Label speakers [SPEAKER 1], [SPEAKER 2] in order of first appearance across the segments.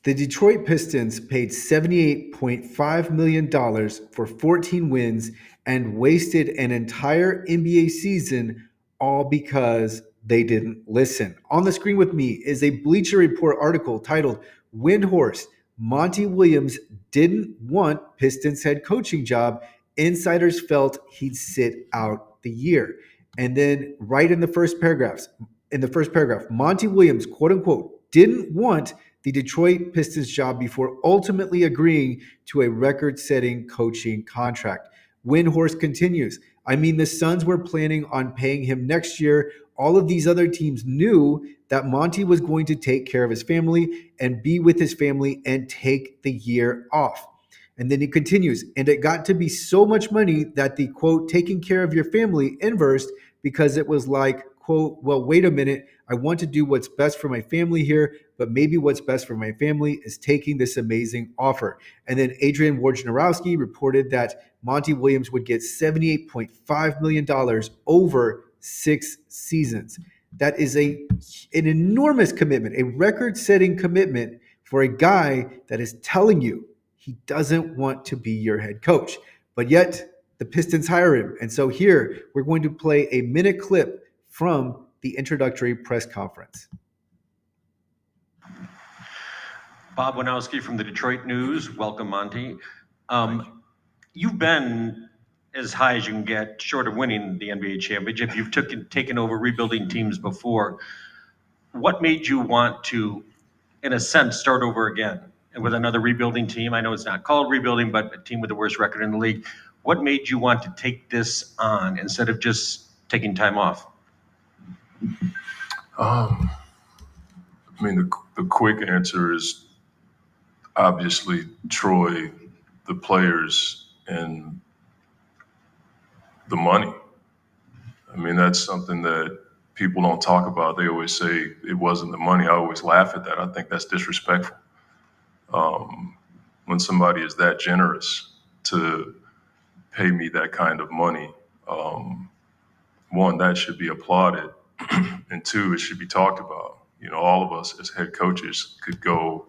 [SPEAKER 1] The Detroit Pistons paid $78.5 million for 14 wins and wasted an entire NBA season all because they didn't listen. On the screen with me is a Bleacher Report article titled Windhorst, Monty Williams didn't want Pistons head coaching job. Insiders felt he'd sit out the year. And then right in the first paragraph, Monty Williams, quote unquote, didn't want the Detroit Pistons job before ultimately agreeing to a record-setting coaching contract. Windhorst continues, I mean, the Suns were planning on paying him next year. All of these other teams knew that Monty was going to take care of his family and be with his family and take the year off. And then he continues, and it got to be so much money that the, quote, taking care of your family inversed because it was like, quote, well, wait a minute, I want to do what's best for my family here, but maybe what's best for my family is taking this amazing offer. And then Adrian Wojnarowski reported that Monty Williams would get $78.5 million over 6 seasons. That is an enormous commitment, a record-setting commitment for a guy that is telling you he doesn't want to be your head coach. But yet, the Pistons hire him. And so here, we're going to play a minute clip from the introductory press conference.
[SPEAKER 2] Bob Winowski from the Detroit News. Welcome, Monty. You've been as high as you can get, short of winning the NBA championship. You've taken over rebuilding teams before. What made you want to, in a sense, start over again and with another rebuilding team? I know it's not called rebuilding, but a team with the worst record in the league. What made you want to take this on instead of just taking time off?
[SPEAKER 3] I mean, the quick answer is obviously Troy, the players, and the money. I mean, that's something that people don't talk about. They always say it wasn't the money. I always laugh at that. I think that's disrespectful. When somebody is that generous to pay me that kind of money, one, that should be applauded. And two, it should be talked about. You know, all of us as head coaches could go.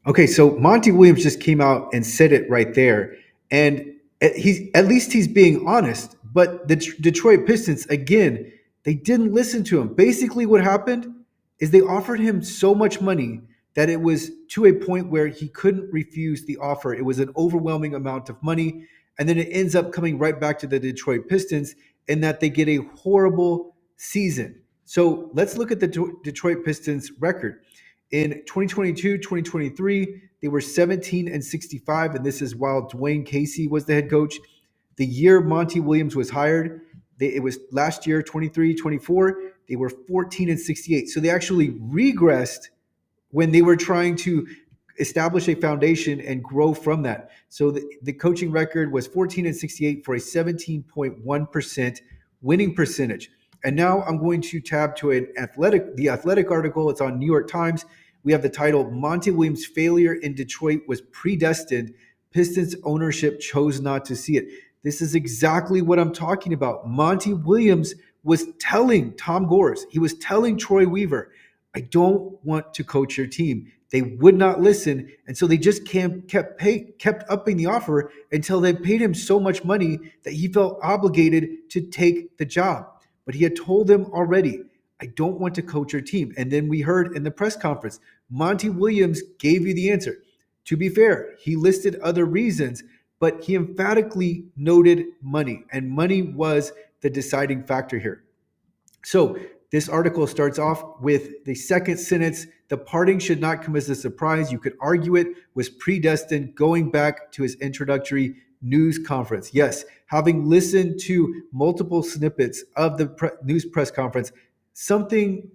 [SPEAKER 1] Okay, so Monty Williams just came out and said it right there. And at least he's being honest. But the Detroit Pistons, again, they didn't listen to him. Basically what happened is they offered him so much money that it was to a point where he couldn't refuse the offer. It was an overwhelming amount of money. And then it ends up coming right back to the Detroit Pistons in that they get a horrible season. So let's look at the Detroit Pistons record. In 2022-2023, they were 17-65, and this is while Dwayne Casey was the head coach. The year Monty Williams was hired, it was last year, 23-24, they were 14-68. So they actually regressed when they were trying to establish a foundation and grow from that. So the coaching record was 14-68 for a 17.1% winning percentage. And now I'm going to tab to the Athletic article. It's on New York Times. We have the title, Monty Williams' failure in Detroit was predestined. Pistons ownership chose not to see it. This is exactly what I'm talking about. Monty Williams was telling Tom Gores, he was telling Troy Weaver, I don't want to coach your team. They would not listen. And so they just kept upping the offer until they paid him so much money that he felt obligated to take the job. But he had told them already, I don't want to coach your team. And then we heard in the press conference, Monty Williams gave you the answer. To be fair, he listed other reasons, but he emphatically noted money, and money was the deciding factor here. So this article starts off with the second sentence, the parting should not come as a surprise. You could argue it was predestined, going back to his introductory news conference. Yes, having listened to multiple snippets of the news press conference, something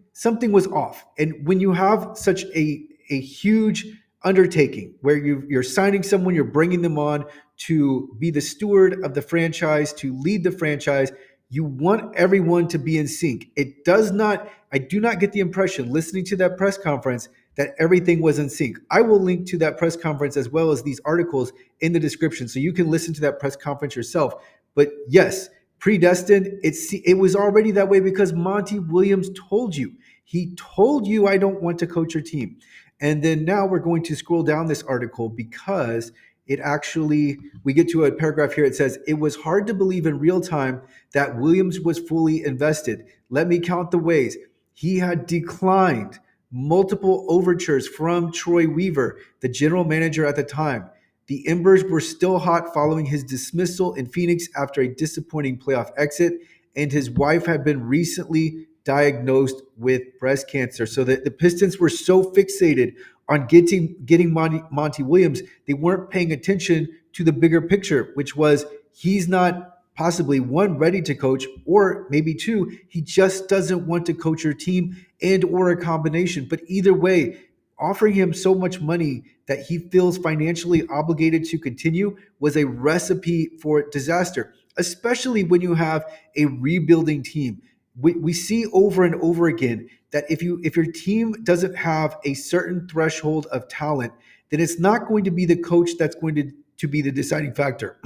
[SPEAKER 1] was off. And when you have such a huge undertaking where you're signing someone, you're bringing them on to be the steward of the franchise, to lead the franchise, you want everyone to be in sync. I do not get the impression listening to that press conference that everything was in sync. I will link to that press conference as well as these articles in the description so you can listen to that press conference yourself. But yes, predestined, it was already that way because Monty Williams told you. He told you, I don't want to coach your team. And then now we're going to scroll down this article because it actually, we get to a paragraph here. It says, it was hard to believe in real time that Williams was fully invested. Let me count the ways. He had declined multiple overtures from Troy Weaver, the general manager at the time. The embers were still hot following his dismissal in Phoenix after a disappointing playoff exit, and his wife had been recently diagnosed with breast cancer. So the Pistons were so fixated on getting Monty Williams, they weren't paying attention to the bigger picture, which was he's not possibly one, ready to coach, or maybe two, he just doesn't want to coach your team and or a combination. But either way, offering him so much money that he feels financially obligated to continue was a recipe for disaster, especially when you have a rebuilding team. We see over and over again that if your team doesn't have a certain threshold of talent, then it's not going to be the coach that's going to be the deciding factor.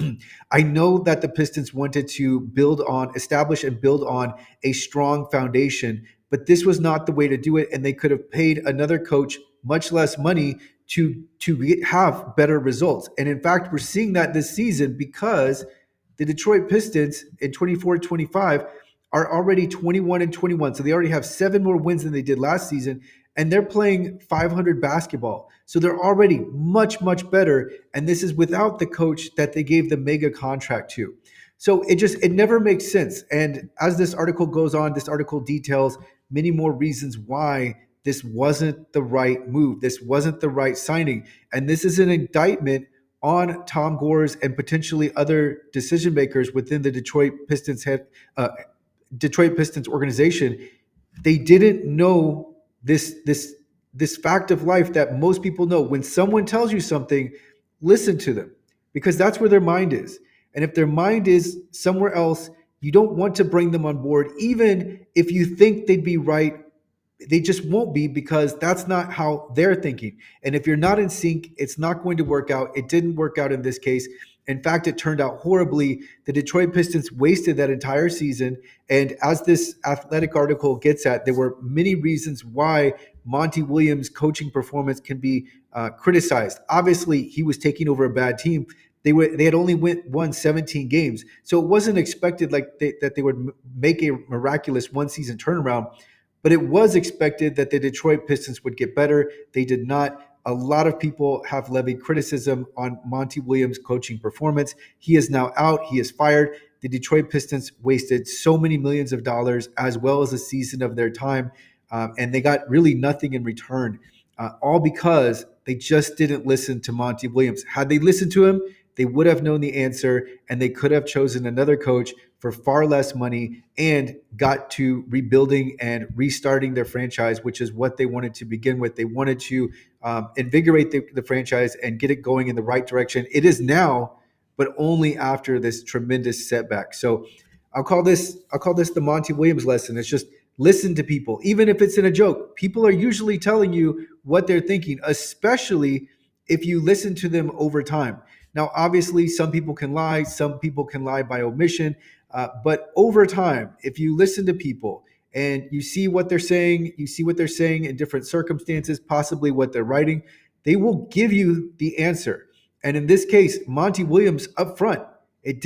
[SPEAKER 1] I know that the Pistons wanted to establish and build on a strong foundation, but this was not the way to do it. And they could have paid another coach much less money to have better results. And in fact, we're seeing that this season because the Detroit Pistons in 24-25 are already 21-21. So they already have 7 more wins than they did last season. And they're playing 500 basketball. So they're already much, much better. And this is without the coach that they gave the mega contract to. So it never makes sense. And as this article goes on, this article details many more reasons why this wasn't the right move. This wasn't the right signing. And this is an indictment on Tom Gores and potentially other decision makers within the Detroit Pistons organization. They didn't know this fact of life that most people know. When someone tells you something, listen to them, because that's where their mind is. And if their mind is somewhere else, you don't want to bring them on board, even if you think they'd be right. They just won't be, because that's not how they're thinking. And if you're not in sync, it's not going to work out. It didn't work out in this case. In fact, it turned out horribly. The Detroit Pistons wasted that entire season. And as this Athletic article gets at, there were many reasons why Monty Williams' coaching performance can be criticized. Obviously, he was taking over a bad team. They had only won 17 games. So it wasn't expected that they would make a miraculous one-season turnaround. But it was expected that the Detroit Pistons would get better. They did not. A lot of people have levied criticism on Monty Williams' coaching performance. He is now out. He is fired. The Detroit Pistons wasted so many millions of dollars as well as a season of their time, and they got really nothing in return, all because they just didn't listen to Monty Williams. Had they listened to him, they would have known the answer, and they could have chosen another coach for far less money and got to rebuilding and restarting their franchise, which is what they wanted to begin with. They wanted to invigorate the franchise and get it going in the right direction. It is now, but only after this tremendous setback. So I'll call this the Monty Williams lesson. It's just listen to people, even if it's in a joke. People are usually telling you what they're thinking, especially if you listen to them over time. Now, obviously, some people can lie. Some people can lie by omission. But over time, if you listen to people and you see what they're saying, in different circumstances, possibly what they're writing, they will give you the answer. And in this case, Monty Williams up front, it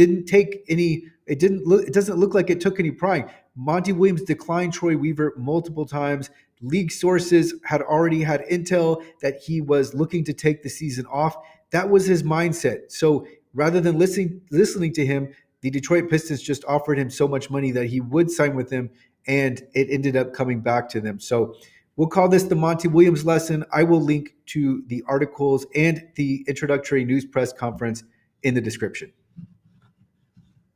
[SPEAKER 1] doesn't look like it took any prying. Monty Williams declined Troy Weaver multiple times. League sources had already had intel that he was looking to take the season off. That was his mindset. So rather than listening to him, the Detroit Pistons just offered him so much money that he would sign with them, and it ended up coming back to them. So we'll call this the Monty Williams lesson. I will link to the articles and the introductory news press conference in the description.